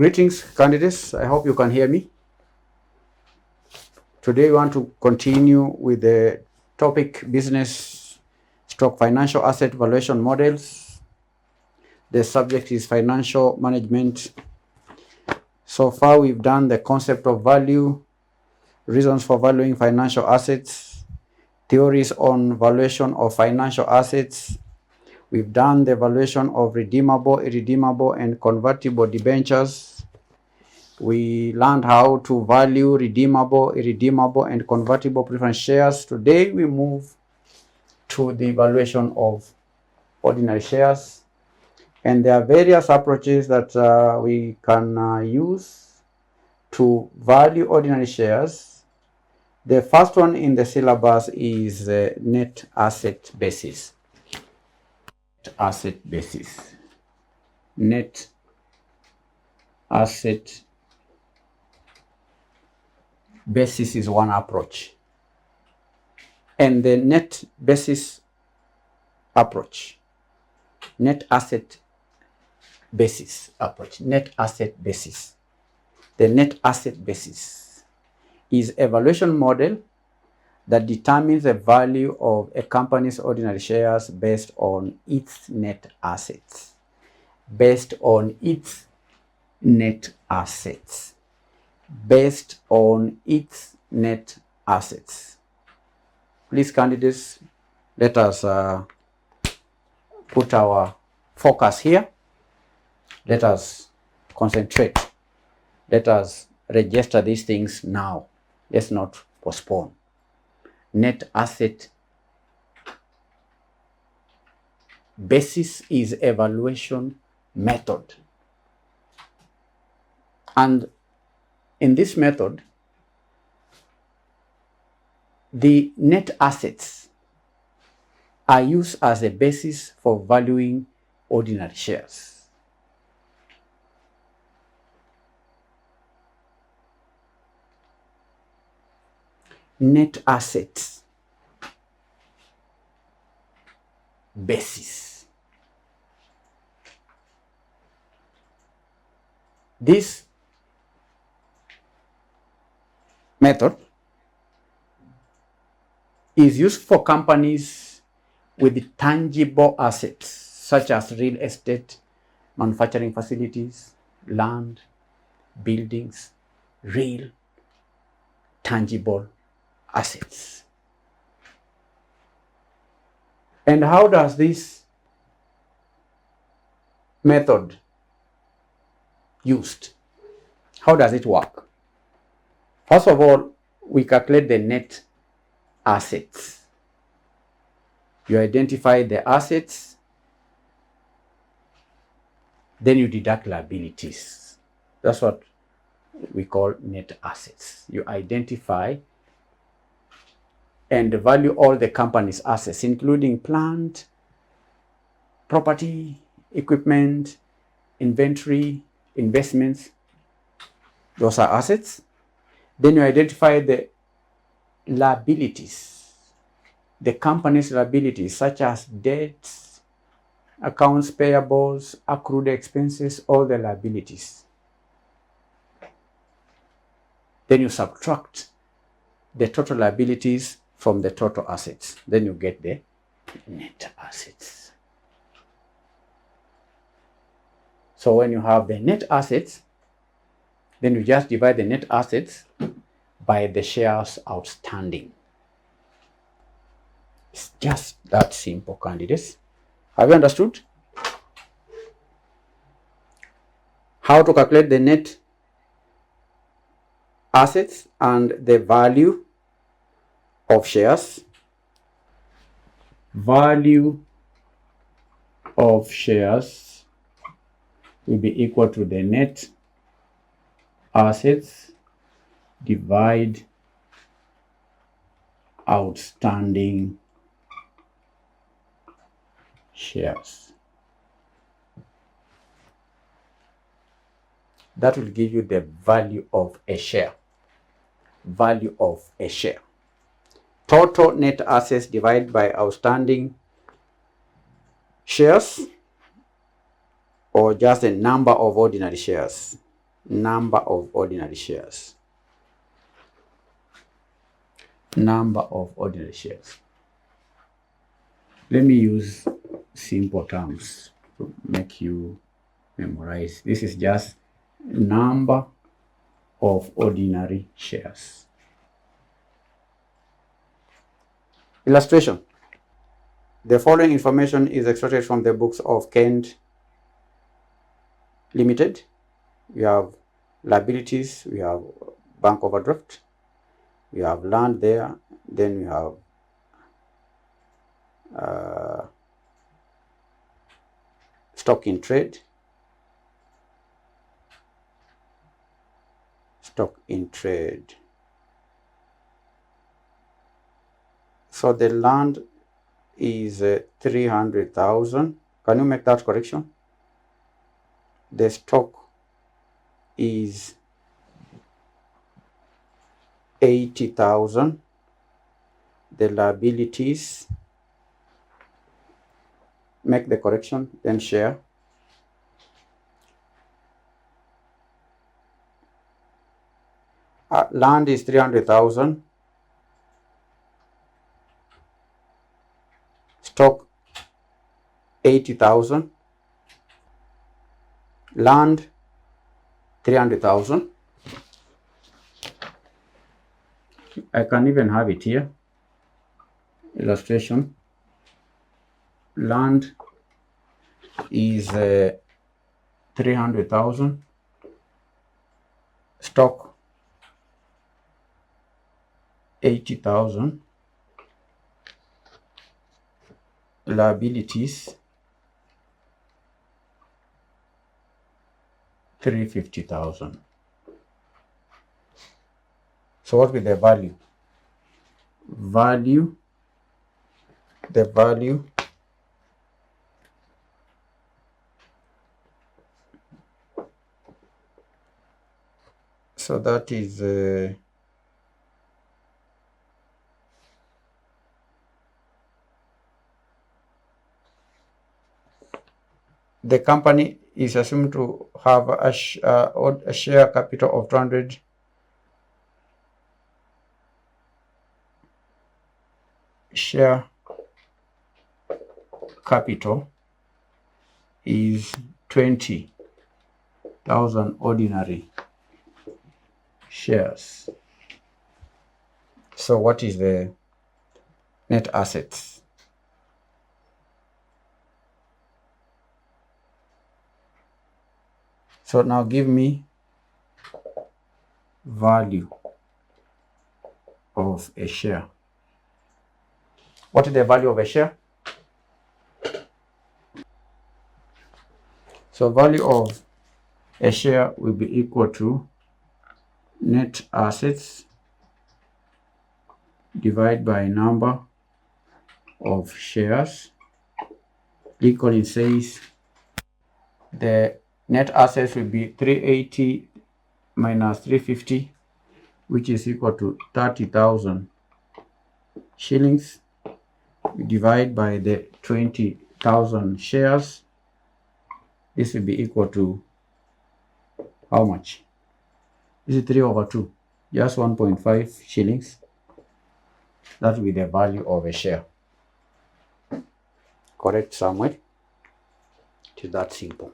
Greetings, candidates. I hope you can hear me. Today we want to continue with the topic business stroke financial asset valuation models. The subject is financial management. So far we've done the concept of value, reasons for valuing financial assets, theories on valuation of financial assets. We've done the valuation of redeemable, irredeemable, and convertible debentures. We learned how to value redeemable, irredeemable, and convertible preference shares. Today we move to the valuation of ordinary shares. And there are various approaches that we can use to value ordinary shares. The first one in the syllabus is net asset basis. Asset basis. Net asset basis is one approach. And the net basis approach, net asset basis approach, net asset basis. The net asset basis is a valuation model that determines the value of a company's ordinary shares based on its net assets. Based on its net assets. Based on its net assets. Please, candidates, let us put our focus here. Let us concentrate. Let us register these things now. Let's not postpone. Net asset basis is evaluation method. And in this method, the net assets are used as a basis for valuing ordinary shares. Net assets basis. This method is used for companies with tangible assets such as real estate, manufacturing facilities, land, buildings, real tangible assets. And how does this method used? How does it work? First of all, we calculate the net assets. You identify the assets, then you deduct liabilities. That's what we call net assets. You identify and value all the company's assets, including plant, property, equipment, inventory, investments. Those are assets. Then you identify the liabilities, the company's liabilities, such as debts, accounts payables, accrued expenses, all the liabilities. Then you subtract the total liabilities from the total assets. Then you get the net assets. So when you have the net assets, then you just divide the net assets by the shares outstanding. It's just that simple, candidates. Have you understood how to calculate the net assets and the value of shares? Value of shares will be equal to the net assets divide outstanding shares. That will give you the value of a share. Value of a share. Total net assets divided by outstanding shares, or just the number of ordinary shares. number of ordinary shares. Number of ordinary shares. Let me use simple terms to make you memorize. This is just number of ordinary shares. Illustration. The following information is extracted from the books of KNEC Limited. We have liabilities, we have bank overdraft, we have land there, then we have stock in trade, stock in trade. So the land is 300,000. Can you make that correction? The stock is 80,000. The liabilities, make the correction, then share. Land is 300,000. Stock 80,000. Land 300,000. I can even have it here. Illustration. Land is 300,000. Stock 80,000. Liabilities 350,000. So what will the value? The value so that is the company is assumed to have a share capital of 200. Share capital is 20,000 ordinary shares. So what is the net assets? So now give me value of a share. What is the value of a share? So value of a share will be equal to net assets divided by number of shares. Equally says the net assets will be 380 minus 350, which is equal to 30,000 shillings. We divide by the 20,000 shares. This will be equal to how much? This is 3/2, just 1.5 shillings. That will be the value of a share. Correct, Samuel? It is that simple.